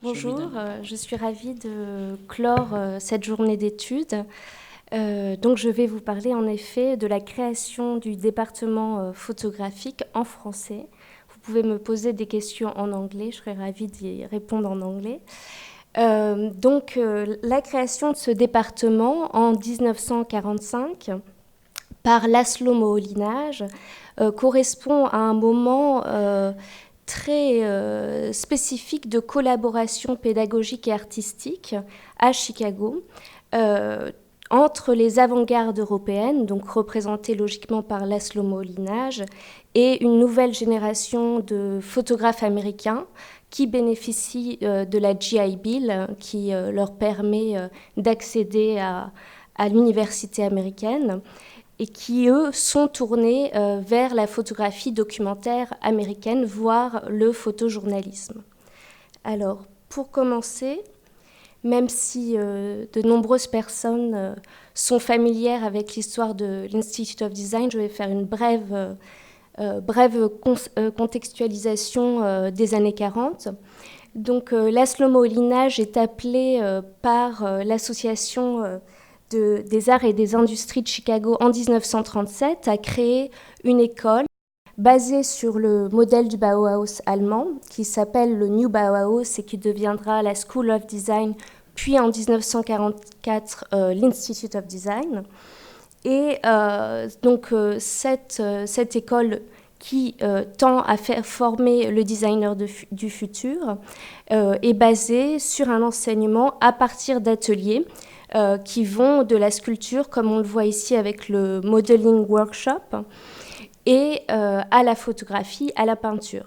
Bonjour, je suis ravie de clore cette journée d'études. Donc je vais vous parler en effet de la création du département photographique en français. Vous pouvez me poser des questions en anglais, je serai ravie d'y répondre en anglais. La création de ce département en 1945 par Laszlo Moholy-Nagy correspond à un moment très spécifique de collaboration pédagogique et artistique à Chicago entre les avant-gardes européennes, donc représentées logiquement par Laszlo Moholy-Nagy, et une nouvelle génération de photographes américains qui bénéficient de la GI Bill, qui leur permet d'accéder à l'université américaine, et qui, eux, sont tournés vers la photographie documentaire américaine, voire le photojournalisme. Alors, pour commencer, même si de nombreuses personnes sont familières avec l'histoire de l'Institute of Design, je vais faire une brève contextualisation des années 40. Donc, Laszlo Moholy-Nagy est appelé par l'association des arts et des industries de Chicago en 1937 à créer une école basée sur le modèle du Bauhaus allemand, qui s'appelle le New Bauhaus et qui deviendra la School of Design, puis en 1944 l'Institute of Design. Et cette école qui tend à faire former le designer du futur est basée sur un enseignement à partir d'ateliers qui vont de la sculpture, comme on le voit ici avec le modeling workshop, et à la photographie, à la peinture.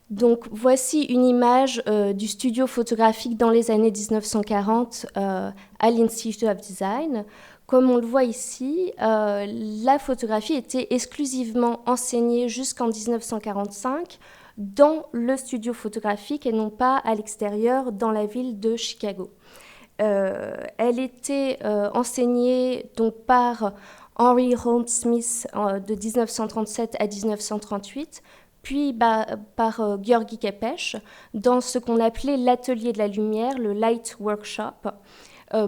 Donc voici une image du studio photographique dans les années 1940 à l'Institute of Design. Comme on le voit ici, la photographie était exclusivement enseignée jusqu'en 1945 dans le studio photographique et non pas à l'extérieur dans la ville de Chicago. Elle était enseignée donc par Henry Holt Smith de 1937 à 1938, puis par György Kepes dans ce qu'on appelait l'atelier de la lumière, le Light Workshop,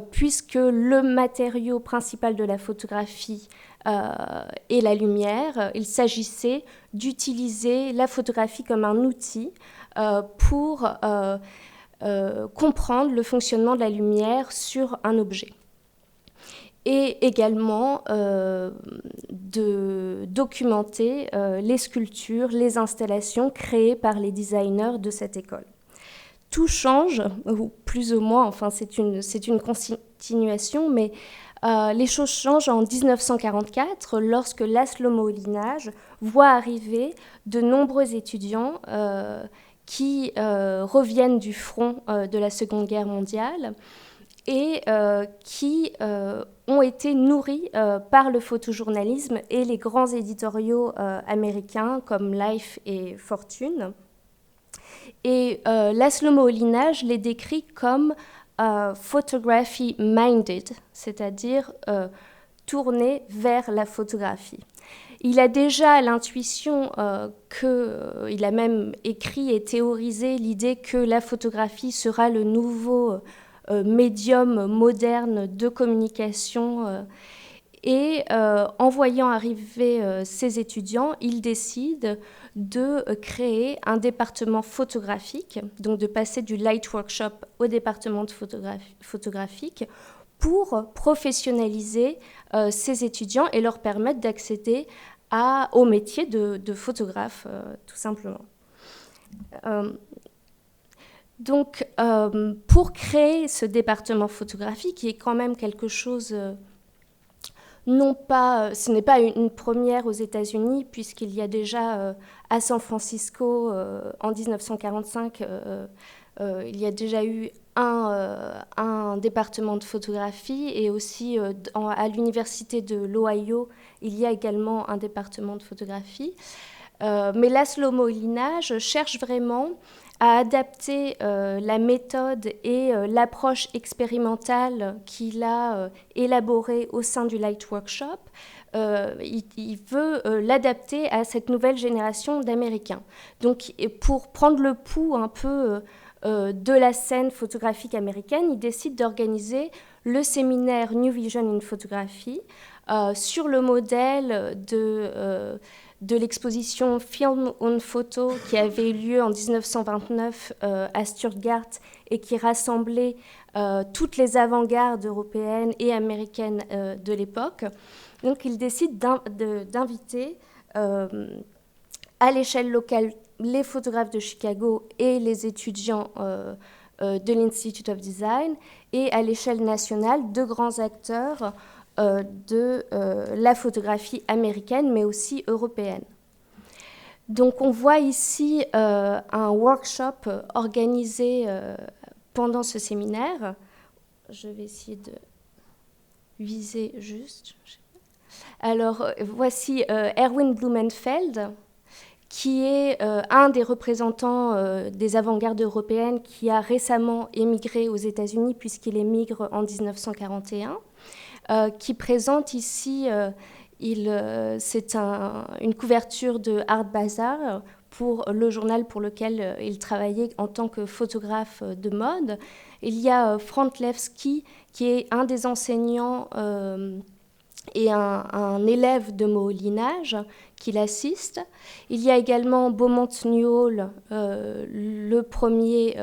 puisque le matériau principal de la photographie est la lumière. Il s'agissait d'utiliser la photographie comme un outil pour comprendre le fonctionnement de la lumière sur un objet. Et également de documenter les sculptures, les installations créées par les designers de cette école. Tout change, ou plus ou moins, enfin c'est une continuation, mais les choses changent en 1944 lorsque Laszlo Moholy-Nagy voit arriver de nombreux étudiants qui reviennent du front de la Seconde Guerre mondiale et qui ont été nourris par le photojournalisme et les grands éditoriaux américains comme Life et Fortune. Et Laszlo Moholy-Nagy les décrit comme photography minded, c'est-à-dire tourné vers la photographie. Il a déjà l'intuition il a même écrit et théorisé l'idée que la photographie sera le nouveau médium moderne de communication. En voyant arriver ces étudiants, il décide de créer un département photographique, donc de passer du Light Workshop au département de photographique pour professionnaliser ces étudiants et leur permettre d'accéder au métier de photographe, tout simplement. Pour créer ce département photographique, qui est quand même quelque chose... ce n'est pas une première aux États-Unis, puisqu'il y a déjà à San Francisco, en 1945, il y a déjà eu un département de photographie, et aussi à l'université de l'Ohio, il y a également un département de photographie. Mais Laszlo Moholy-Nagy cherche vraiment à adapter la méthode et l'approche expérimentale qu'il a élaborée au sein du Light Workshop. Il veut l'adapter à cette nouvelle génération d'Américains. Donc, pour prendre le pouls un peu de la scène photographique américaine, il décide d'organiser le séminaire New Vision in Photography sur le modèle de l'exposition Film und Photo qui avait eu lieu en 1929 à Stuttgart et qui rassemblait toutes les avant-gardes européennes et américaines de l'époque. Donc il décide d'inviter à l'échelle locale les photographes de Chicago et les étudiants de l'Institute of Design, et à l'échelle nationale, de grands acteurs de la photographie américaine, mais aussi européenne. Donc on voit ici un workshop organisé pendant ce séminaire. Je vais essayer de viser juste. Alors voici Erwin Blumenfeld, qui est un des représentants des avant-gardes européennes qui a récemment émigré aux États-Unis puisqu'il émigre en 1941, qui présente ici, c'est une couverture de Art Bazaar pour le journal pour lequel il travaillait en tant que photographe de mode. Il y a Franz Lewski, qui est un des enseignants et un élève de Moholy-Nagy qui l'assiste. Il y a également Beaumont Newhall, le premier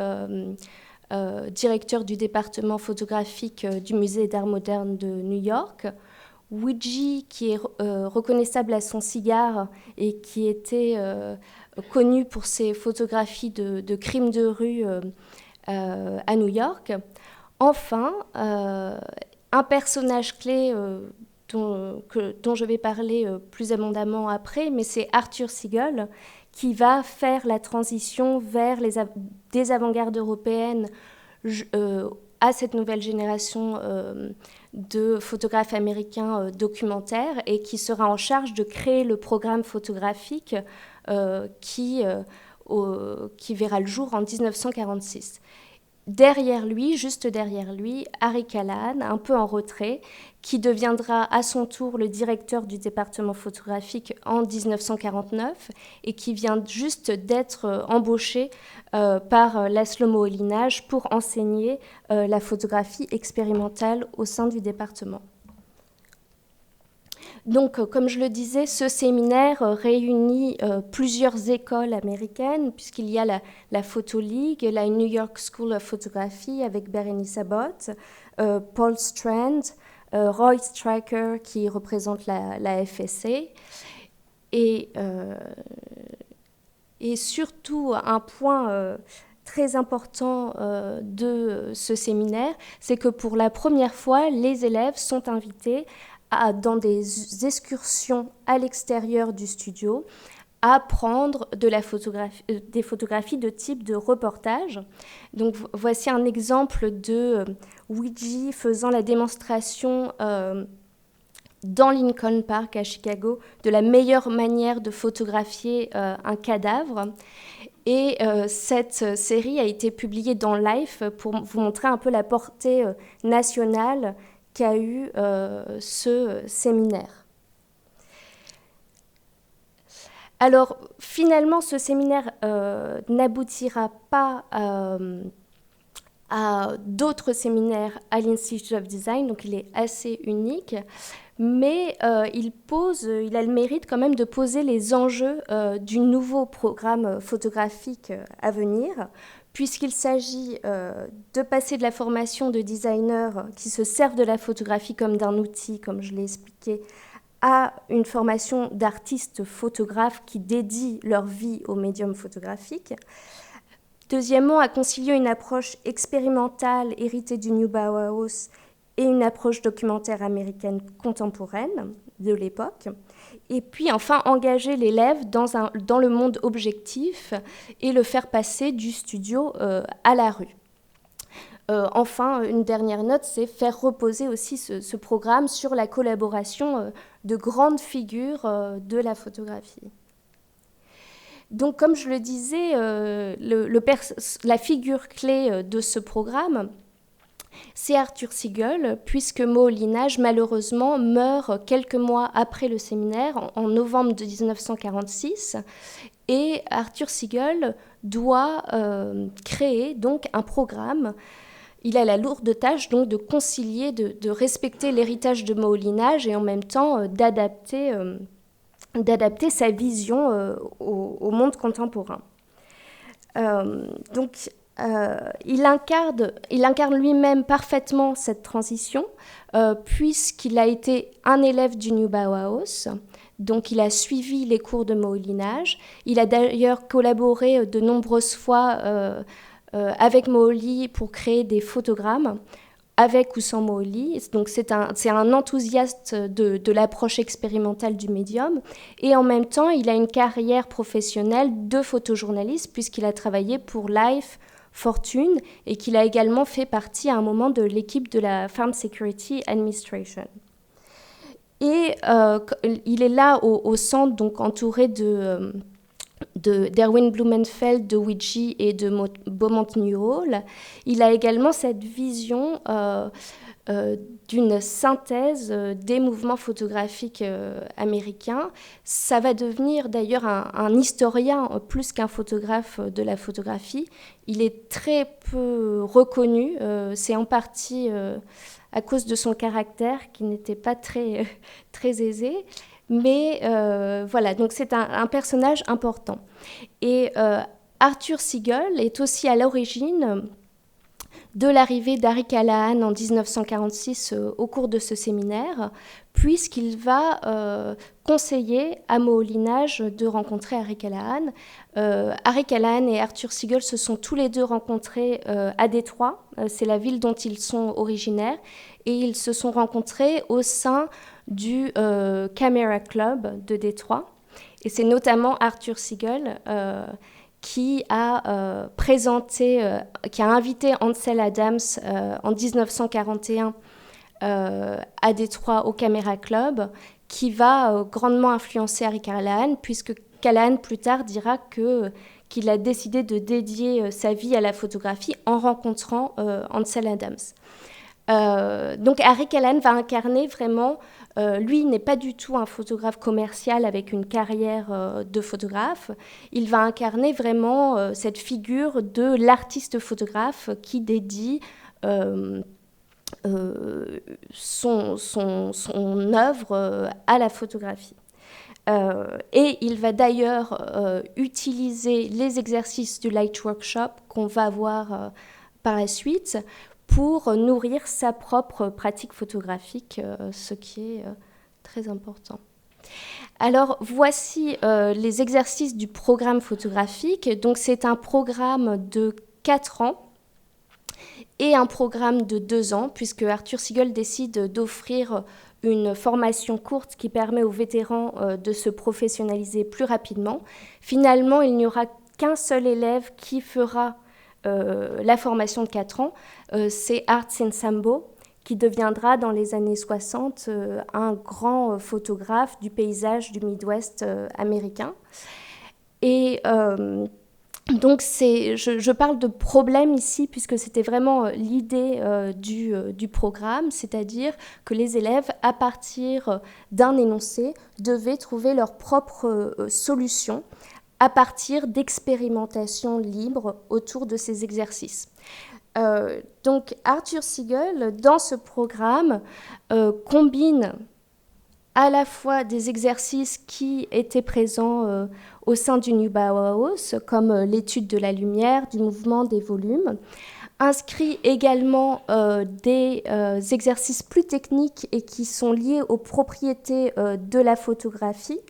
directeur du département photographique du Musée d'art moderne de New York. Weegee, qui est reconnaissable à son cigare et qui était connu pour ses photographies de crimes de rue à New York. Enfin, un personnage clé dont je vais parler plus abondamment après, mais c'est Arthur Siegel qui va faire la transition vers des avant-gardes européennes à cette nouvelle génération de photographes américains documentaires et qui sera en charge de créer le programme photographique qui verra le jour en 1946. Derrière lui, juste derrière lui, Harry Callahan, un peu en retrait, qui deviendra à son tour le directeur du département photographique en 1949 et qui vient juste d'être embauché par Laszlo Moholy-Nagy pour enseigner la photographie expérimentale au sein du département. Donc, comme je le disais, ce séminaire réunit plusieurs écoles américaines, puisqu'il y a la Photo League, la New York School of Photography avec Berenice Abbott, Paul Strand, Roy Stryker qui représente la FSA, et surtout un point très important de ce séminaire, c'est que pour la première fois, les élèves sont invités dans des excursions à l'extérieur du studio, à prendre des photographies de type de reportage. Donc voici un exemple de Weegee faisant la démonstration dans Lincoln Park à Chicago de la meilleure manière de photographier un cadavre. Et cette série a été publiée dans Life pour vous montrer un peu la portée nationale qu'a eu ce séminaire. Alors, finalement, ce séminaire n'aboutira pas à d'autres séminaires à l'Institute of Design, donc il est assez unique, mais il a le mérite quand même de poser les enjeux du nouveau programme photographique à venir, puisqu'il s'agit de passer de la formation de designers qui se servent de la photographie comme d'un outil, comme je l'ai expliqué, à une formation d'artistes photographes qui dédient leur vie au médium photographique. Deuxièmement, à concilier une approche expérimentale héritée du New Bauhaus et une approche documentaire américaine contemporaine de l'époque. Et puis enfin, engager l'élève dans le monde objectif et le faire passer du studio à la rue. Enfin, une dernière note, c'est faire reposer aussi ce programme sur la collaboration de grandes figures de la photographie. Donc, comme je le disais, la figure clé de ce programme, c'est Arthur Siegel, puisque Moholy-Nagy, malheureusement, meurt quelques mois après le séminaire, en novembre de 1946. Et Arthur Siegel doit créer donc un programme. Il a la lourde tâche donc de concilier, de respecter l'héritage de Moholy-Nagy et en même temps d'adapter sa vision au monde contemporain. Il incarne lui-même parfaitement cette transition, puisqu'il a été un élève du New Bauhaus, donc il a suivi les cours de Moholy-Nagy. Il a d'ailleurs collaboré de nombreuses fois avec Moholy pour créer des photogrammes, avec ou sans Moholy. Donc c'est un enthousiaste de l'approche expérimentale du médium. Et en même temps, il a une carrière professionnelle de photojournaliste, puisqu'il a travaillé pour Life, Fortune, et qu'il a également fait partie à un moment de l'équipe de la Farm Security Administration. Et il est là au centre, donc entouré d'Erwin Blumenfeld, de Weegee et de Beaumont Newhall. Il a également cette vision d'une synthèse des mouvements photographiques américains. Ça va devenir d'ailleurs un historien plus qu'un photographe de la photographie. Il est très peu reconnu, c'est en partie à cause de son caractère qui n'était pas très aisé. Mais voilà, donc c'est un personnage important. Et Arthur Siegel est aussi à l'origine de l'arrivée d'Harry Callahan en 1946 au cours de ce séminaire, puisqu'il va conseiller à Moholy-Nagy de rencontrer Harry Callahan. Harry Callahan et Arthur Siegel se sont tous les deux rencontrés à Détroit, c'est la ville dont ils sont originaires, et ils se sont rencontrés au sein du Camera Club de Détroit. Et c'est notamment Arthur Siegel qui a qui a invité Ansel Adams en 1941 à Détroit au Camera Club, qui va grandement influencer Harry Callahan, puisque Callahan plus tard dira qu'il a décidé de dédier sa vie à la photographie en rencontrant Ansel Adams. Donc Harry Callahan va incarner vraiment, lui n'est pas du tout un photographe commercial avec une carrière de photographe, il va incarner vraiment cette figure de l'artiste photographe qui dédie son œuvre à la photographie. Et il va d'ailleurs utiliser les exercices du Light Workshop qu'on va voir par la suite pour nourrir sa propre pratique photographique, ce qui est très important. Alors, voici les exercices du programme photographique. Donc, c'est un programme de 4 ans et un programme de 2 ans, puisque Arthur Siegel décide d'offrir une formation courte qui permet aux vétérans de se professionnaliser plus rapidement. Finalement, il n'y aura qu'un seul élève qui fera la formation de 4 ans, c'est Art Sinsambo, qui deviendra dans les années 60 un grand photographe du paysage du Midwest américain. Et donc je parle de problème ici puisque c'était vraiment l'idée du programme, c'est-à-dire que les élèves, à partir d'un énoncé, devaient trouver leur propre solution à partir d'expérimentations libres autour de ces exercices. Donc Arthur Siegel, dans ce programme, combine à la fois des exercices qui étaient présents au sein du New Bauhaus, comme l'étude de la lumière, du mouvement, des volumes, inscrit également des exercices plus techniques et qui sont liés aux propriétés de la photographie.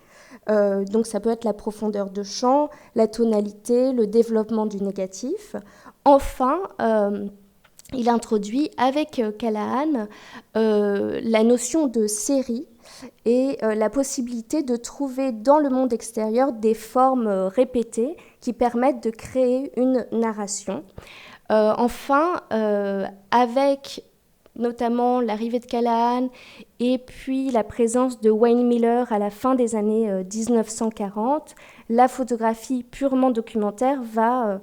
Donc ça peut être la profondeur de champ, la tonalité, le développement du négatif. Enfin, il introduit avec Callahan la notion de série et la possibilité de trouver dans le monde extérieur des formes répétées qui permettent de créer une narration. Enfin, avec notamment l'arrivée de Callahan et puis la présence de Wayne Miller à la fin des années 1940, la photographie purement documentaire va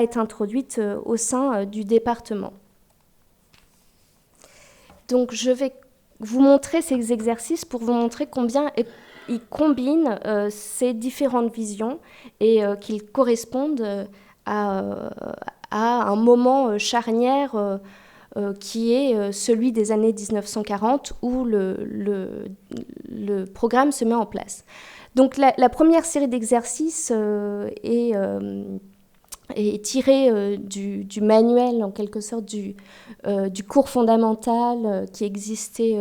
être introduite au sein du département. Donc je vais vous montrer ces exercices pour vous montrer combien ils combinent ces différentes visions et qu'ils correspondent un moment charnière qui est celui des années 1940 où le programme se met en place. Donc la première série d'exercices est tirée du manuel, en quelque sorte, du cours fondamental qui existait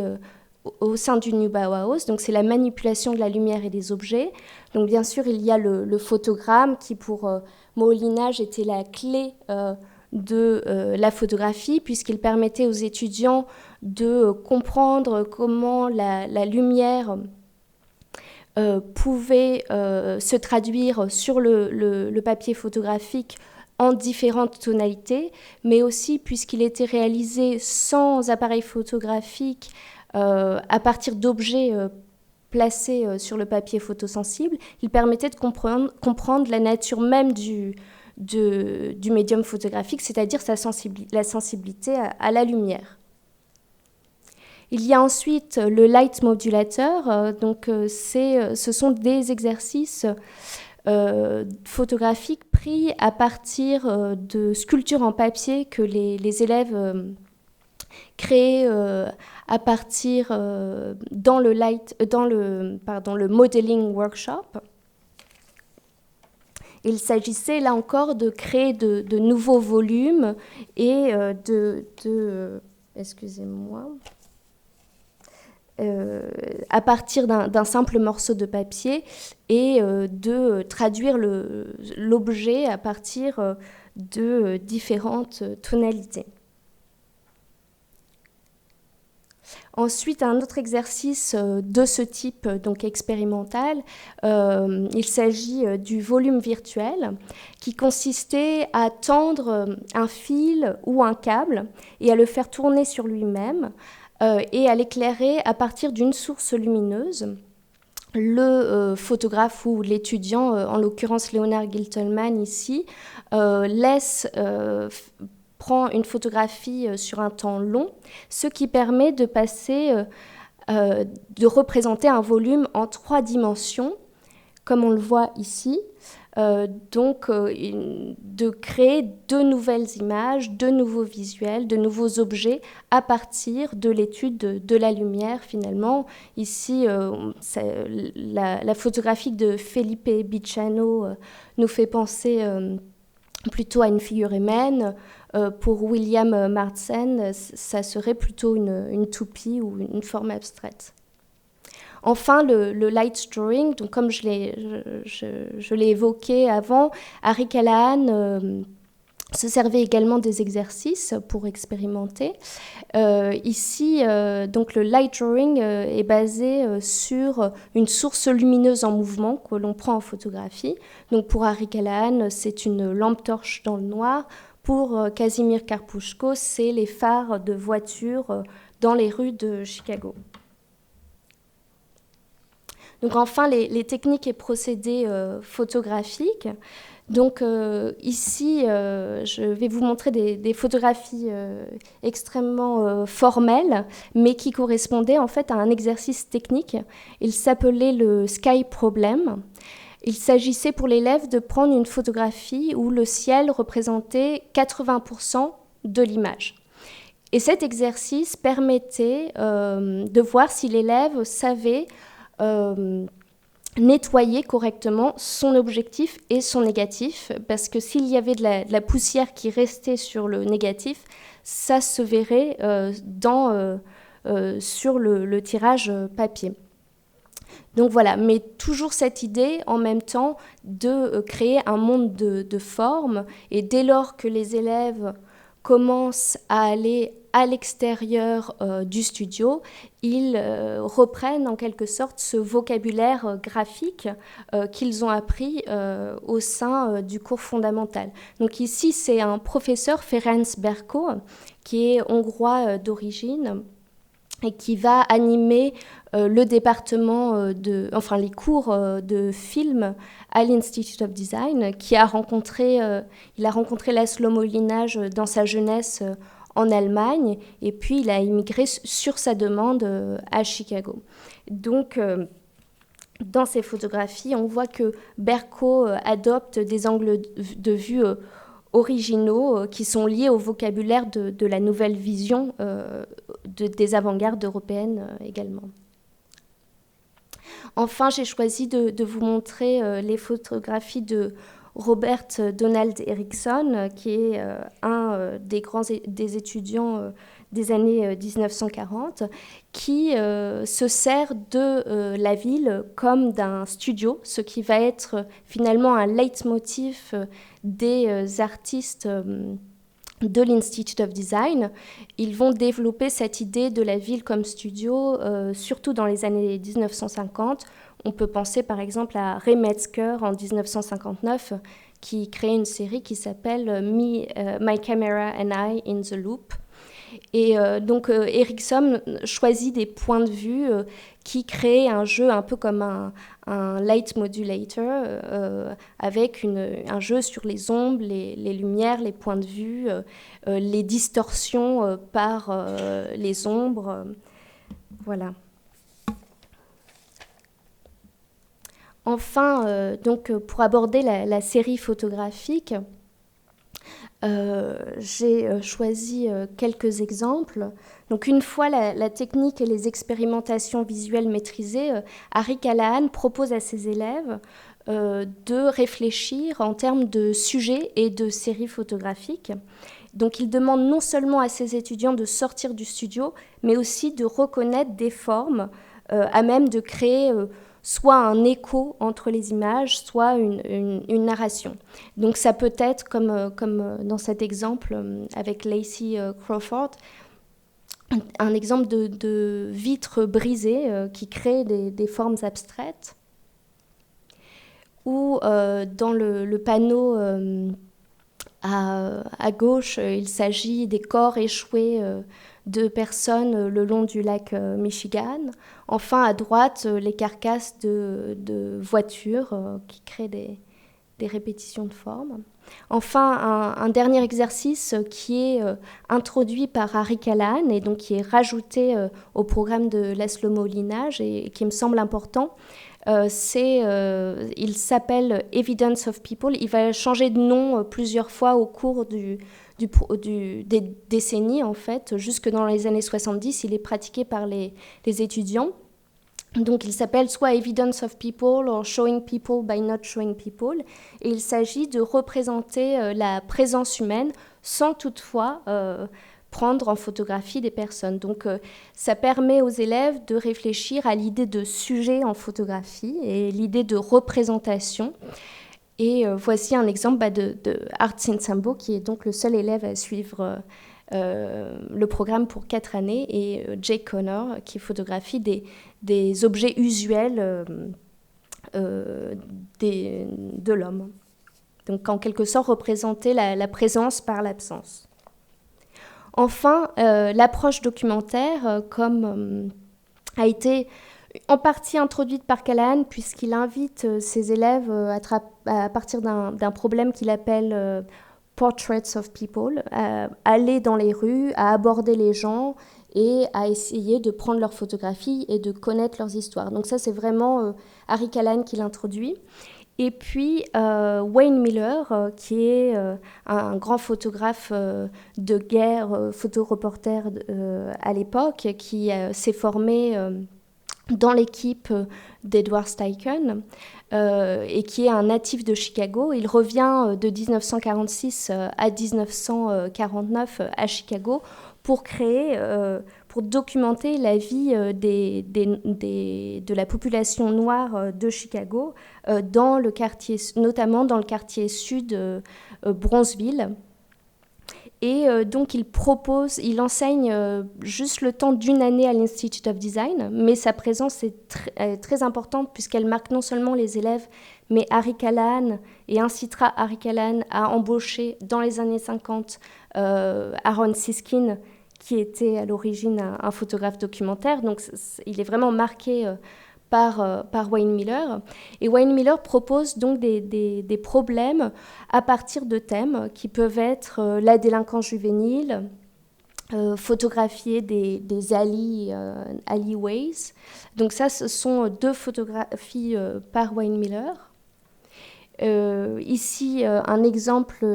au sein du New Bauhaus. Donc c'est la manipulation de la lumière et des objets. Donc bien sûr, il y a le photogramme qui, pour Moholy-Nagy, était la clé de la photographie, puisqu'il permettait aux étudiants de comprendre comment la lumière pouvait se traduire sur le papier photographique en différentes tonalités, mais aussi puisqu'il était réalisé sans appareil photographique à partir d'objets placés sur le papier photosensible, il permettait de comprendre la nature même du médium photographique, c'est-à-dire la sensibilité à la lumière. Il y a ensuite le light modulator, ce sont des exercices photographiques pris à partir de sculptures en papier que les élèves créaient à partir dans le modeling workshop. Il s'agissait là encore de créer de nouveaux volumes et excusez-moi, à partir d'un simple morceau de papier et de traduire l'objet à partir de différentes tonalités. Ensuite, un autre exercice de ce type, donc expérimental, il s'agit du volume virtuel qui consistait à tendre un fil ou un câble et à le faire tourner sur lui-même et à l'éclairer à partir d'une source lumineuse. Le photographe ou l'étudiant, en l'occurrence Leonard Gitelman ici, prend une photographie sur un temps long, ce qui permet de de représenter un volume en 3 dimensions, comme on le voit ici, de créer de nouvelles images, de nouveaux visuels, de nouveaux objets à partir de l'étude de la lumière finalement. Ici, la photographie de Felipe Bicciano nous fait penser plutôt à une figure humaine. Pour William Marsden, ça serait plutôt une toupie ou une forme abstraite. Enfin, le light drawing, donc comme je l'ai évoqué avant, Harry Callahan se servait également des exercices pour expérimenter. Ici, donc le light drawing est basé sur une source lumineuse en mouvement que l'on prend en photographie. Donc pour Harry Callahan, c'est une lampe torche dans le noir. Pour Casimir Karpushko, c'est les phares de voitures dans les rues de Chicago. Donc enfin, les techniques et procédés photographiques. Donc ici, je vais vous montrer des photographies extrêmement formelles, mais qui correspondaient en fait à un exercice technique. Il s'appelait le Sky Problem. Il s'agissait pour l'élève de prendre une photographie où le ciel représentait 80% de l'image. Et cet exercice permettait de voir si l'élève savait nettoyer correctement son objectif et son négatif, parce que s'il y avait de la poussière qui restait sur le négatif, ça se verrait sur le tirage papier. Donc voilà, mais toujours cette idée en même temps de créer un monde de formes, et dès lors que les élèves commencent à aller à l'extérieur du studio, ils reprennent en quelque sorte ce vocabulaire graphique qu'ils ont appris au sein du cours fondamental. Donc ici, c'est un professeur, Ferenc Berko, qui est hongrois d'origine et qui va animer le département les cours de film à l'Institute of Design, il a rencontré László Moholy-Nagy dans sa jeunesse en Allemagne, et puis il a immigré sur sa demande à Chicago. Donc dans ces photographies, on voit que Berko adopte des angles de vue originaux qui sont liés au vocabulaire de la nouvelle vision des avant-gardes européennes également. Enfin, j'ai choisi de vous montrer les photographies de Robert Donald Erickson, qui est un des étudiants des années 1940, qui se sert de la ville comme d'un studio, ce qui va être finalement un leitmotiv des artistes de l'Institute of Design. Ils vont développer cette idée de la ville comme studio, surtout dans les années 1950. On peut penser par exemple à Ray Metzger en 1959, qui crée une série qui s'appelle My Camera and I in the Loop. Et donc Erickson choisit des points de vue qui créent un jeu un peu comme un light modulator, avec un jeu sur les ombres, les lumières, les points de vue, les distorsions par les ombres. Voilà. Enfin, donc, pour aborder la série photographique, j'ai choisi quelques exemples. Donc, une fois la technique et les expérimentations visuelles maîtrisées, Harry Callahan propose à ses élèves de réfléchir en termes de sujets et de séries photographiques. Donc, il demande non seulement à ses étudiants de sortir du studio, mais aussi de reconnaître des formes à même de créer soit un écho entre les images, soit une narration. Donc ça peut être, comme dans cet exemple avec Lacey Crawford, un exemple de vitre brisée qui crée des formes abstraites, ou dans le panneau à gauche, il s'agit des corps échoués de personnes le long du lac Michigan. Enfin, à droite, les carcasses de voitures qui créent des répétitions de formes. Enfin, un dernier exercice qui est introduit par Harry Callahan et donc qui est rajouté au programme de Laszlo Molinage et qui me semble important. Il s'appelle Evidence of People. Il va changer de nom plusieurs fois au cours des décennies, en fait. Jusque dans les années 70, il est pratiqué par les étudiants. Donc, il s'appelle soit Evidence of People ou Showing People by Not Showing People. Et il s'agit de représenter la présence humaine sans toutefois prendre en photographie des personnes. Donc, ça permet aux élèves de réfléchir à l'idée de sujet en photographie et l'idée de représentation. Et voici un exemple de Art Sinsambo, qui est donc le seul élève à suivre le programme pour 4 années, et Jake Connor, qui photographie des objets usuels de l'homme. Donc, en quelque sorte, représenter la présence par l'absence. Enfin, l'approche documentaire, comme a été en partie introduite par Callahan, puisqu'il invite ses élèves à partir d'un problème qu'il appelle Portraits of People, à aller dans les rues, à aborder les gens et à essayer de prendre leurs photographies et de connaître leurs histoires. Donc ça, c'est vraiment Harry Callahan qui l'introduit. Et puis Wayne Miller, qui est un grand photographe de guerre, photoreporter à l'époque, qui s'est formé dans l'équipe d'Edward Steichen et qui est un natif de Chicago. Il revient de 1946 à 1949 à Chicago pour documenter la vie de la population noire de Chicago, notamment dans le quartier sud Bronzeville. Et donc il enseigne juste le temps d'une année à l'Institute of Design, mais sa présence est très importante puisqu'elle marque non seulement les élèves, mais Harry Callahan, et incitera Harry Callahan à embaucher dans les années 50 Aaron Siskin, qui était à l'origine un photographe documentaire. Donc il est vraiment marqué par Wayne Miller. Et Wayne Miller propose donc des problèmes à partir de thèmes qui peuvent être la délinquance juvénile, photographier des alleyways. Donc ça, ce sont 2 photographies par Wayne Miller. Ici, un exemple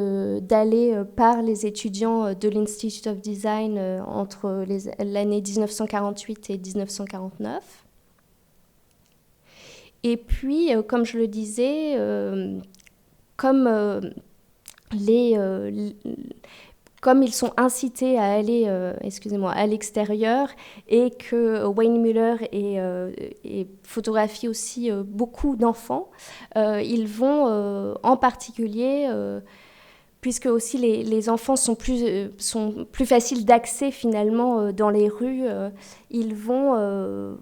d'allée par les étudiants de l'Institute of Design entre l'année 1948 et 1949. Et puis, comme je le disais, comme ils sont incités à aller à l'extérieur et que Wayne Miller photographie aussi beaucoup d'enfants, ils vont en particulier, puisque aussi les enfants sont plus faciles d'accès finalement dans les rues, ils vont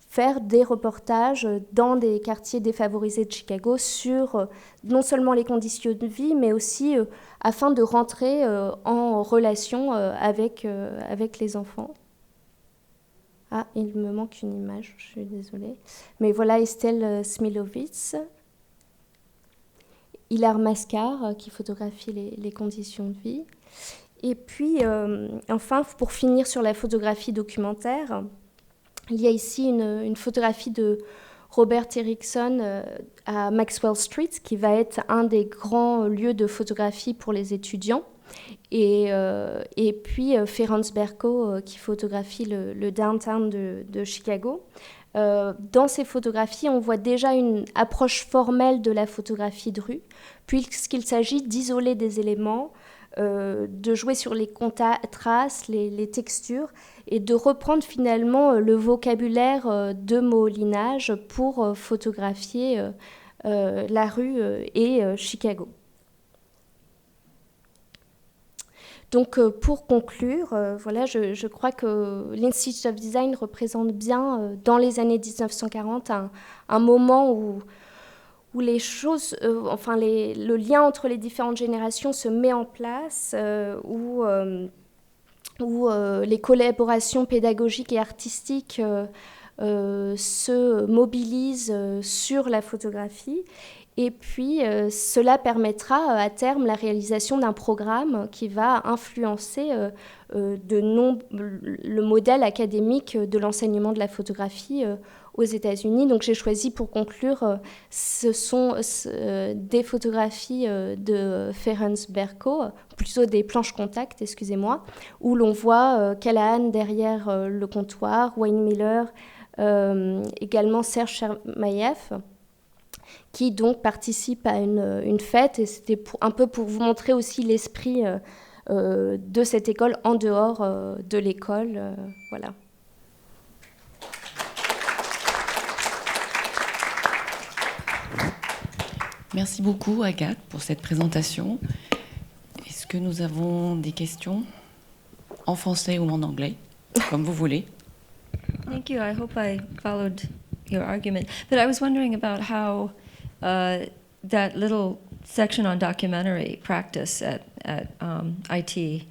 faire des reportages dans des quartiers défavorisés de Chicago sur non seulement les conditions de vie, mais aussi afin de rentrer en relation avec les enfants. Ah, il me manque une image, je suis désolée. Mais voilà Estelle Smilovitz, Hilar Mascar qui photographie les conditions de vie. Et puis, enfin, pour finir sur la photographie documentaire, il y a ici une photographie de Robert Erickson à Maxwell Street, qui va être un des grands lieux de photographie pour les étudiants. Et puis Ferenc Berko, qui photographie le downtown de Chicago. Dans ces photographies, on voit déjà une approche formelle de la photographie de rue, puisqu'il s'agit d'isoler des éléments, de jouer sur les contrastes, les textures, et de reprendre finalement le vocabulaire de Moholy-Nagy pour photographier la rue et Chicago. Donc pour conclure, voilà, je crois que l'Institute of Design représente bien dans les années 1940 un moment où les choses, le lien entre les différentes générations se met en place, où les collaborations pédagogiques et artistiques se mobilisent sur la photographie. Et puis, cela permettra à terme la réalisation d'un programme qui va influencer le modèle académique de l'enseignement de la photographie aux États-Unis. Donc j'ai choisi pour conclure, ce sont des photographies de Ferenc Berko, plutôt des planches contact, excusez-moi, où l'on voit Callahan derrière le comptoir, Wayne Miller, également Serge Chermaïev, qui donc participe à une fête, et c'était un peu pour vous montrer aussi l'esprit de cette école en dehors de l'école. Voilà. Merci beaucoup, Agathe, pour cette présentation. Est-ce que nous avons des questions en français ou en anglais, comme vous voulez? Thank you. I hope I followed your argument. But I was wondering about how that little section on documentary practice at IT,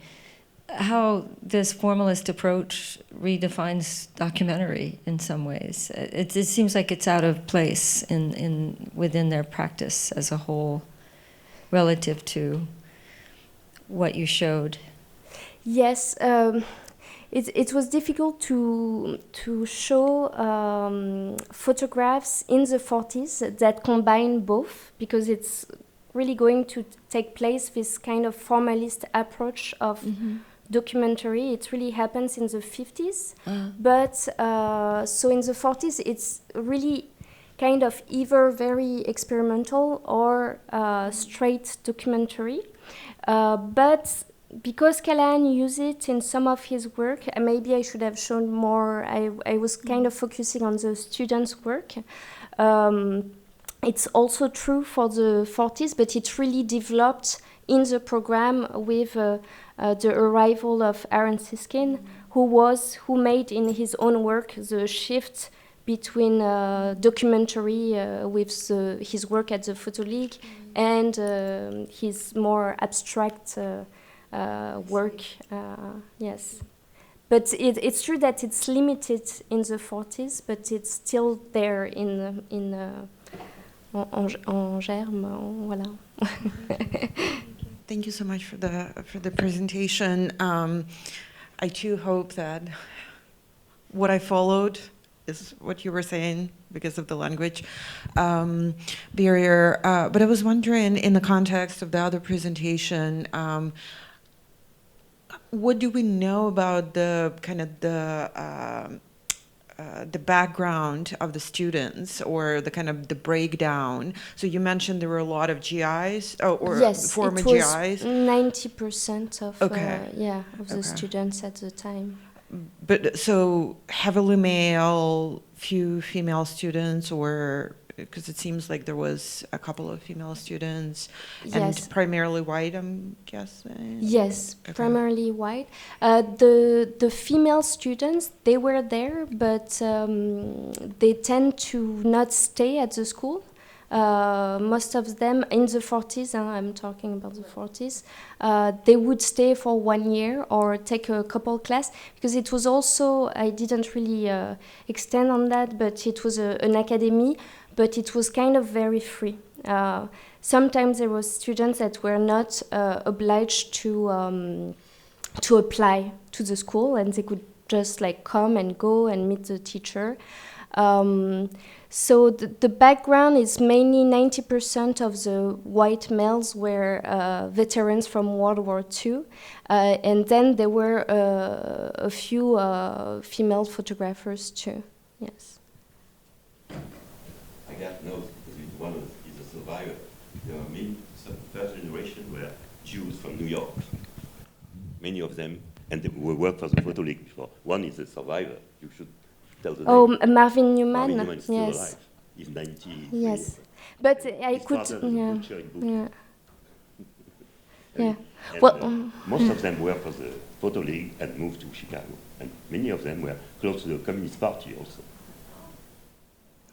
how this formalist approach redefines documentary in some ways. It seems like it's out of place within their practice as a whole relative to what you showed. Yes, it was difficult to show photographs in the 40s that combine both, because it's really going to take place, this kind of formalist approach of documentary. It really happens in the 50s, but so in the 40s it's really kind of either very experimental or straight documentary, but because Callahan used it in some of his work, maybe I should have shown more. I was kind of focusing on the students' work. It's also true for the 40s, but it really developed in the program with the arrival of Aaron Siskin, who made in his own work the shift between documentary with his work at the Photo League and his more abstract work, yes. But it's true that it's limited in the 40s, but it's still there en germe, voilà. Thank you so much for the presentation. I too hope that what I followed is what you were saying because of the language barrier. But I was wondering, in the context of the other presentation, what do we know about the kind of the background of the students, or the kind of the breakdown? So you mentioned there were a lot of GIs, yes, former it was GIs. 90% of Okay. of the students at the time. But so heavily male, few female students, or because it seems like there was a couple of female students, and Yes. primarily white, I'm guessing. Yes, Okay. primarily white. The female students, they were there, but they tend to not stay at the school. Most of them in the 40s, I'm talking about the 40s, they would stay for 1 year or take a couple class, because it was also, I didn't really extend on that, but it was an academy, but it was kind of very free. Sometimes there were students that were not obliged to apply to the school, and they could just like come and go and meet the teacher. So the background is mainly 90% of the white males were veterans from World War II, and then there were a few female photographers too. Yes. I got knows because he's a survivor. There are many, some first generation were Jews from New York. Many of them, and they worked for the Photo League before. One is a survivor. You should tell the Oh, name. Marvin Newman. Marvin Newman is still Yes. alive. He's 90. Yes. But I He could. started as a Yeah. butcher in Book. Yeah. And- Yeah. and, Well, most of them worked for the Photo League and moved to Chicago. And many of them were close to the Communist Party also.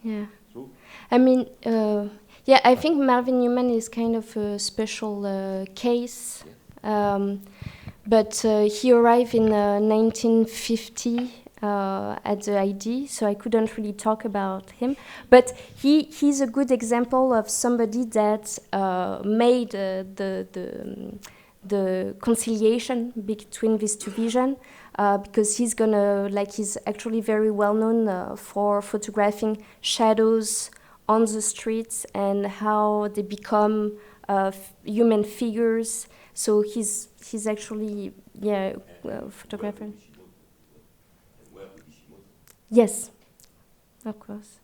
Yeah. True? I mean, yeah, I think Marvin Newman is kind of a special case. But he arrived in 1950 at the ID, so I couldn't really talk about him. But he's a good example of somebody that made the conciliation between these two visions, because he's actually very well known for photographing shadows on the streets and how they become human figures. So he's actually a photographer. Yes, of course.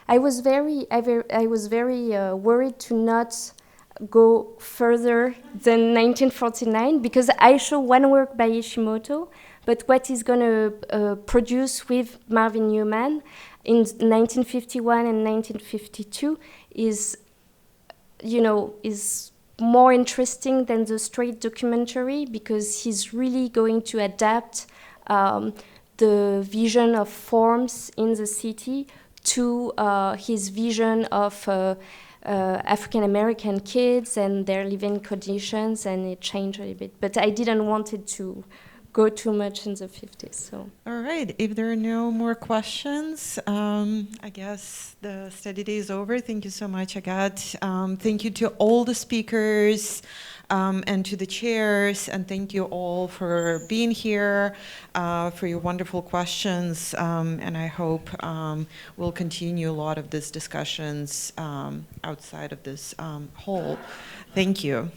I was very worried to not go further than 1949, because I show one work by Ishimoto, but what he's going to produce with Marvin Newman in 1951 and 1952 is more interesting than the straight documentary, because he's really going to adapt the vision of forms in the city to his vision of African American kids and their living conditions, and it changed a little bit. But I didn't want it to go too much in the 50s. So. All right, if there are no more questions, I guess the study day is over. Thank you so much, Agathe. Thank you to all the speakers and to the chairs, and thank you all for being here, for your wonderful questions, and I hope we'll continue a lot of these discussions outside of this hall. Thank you.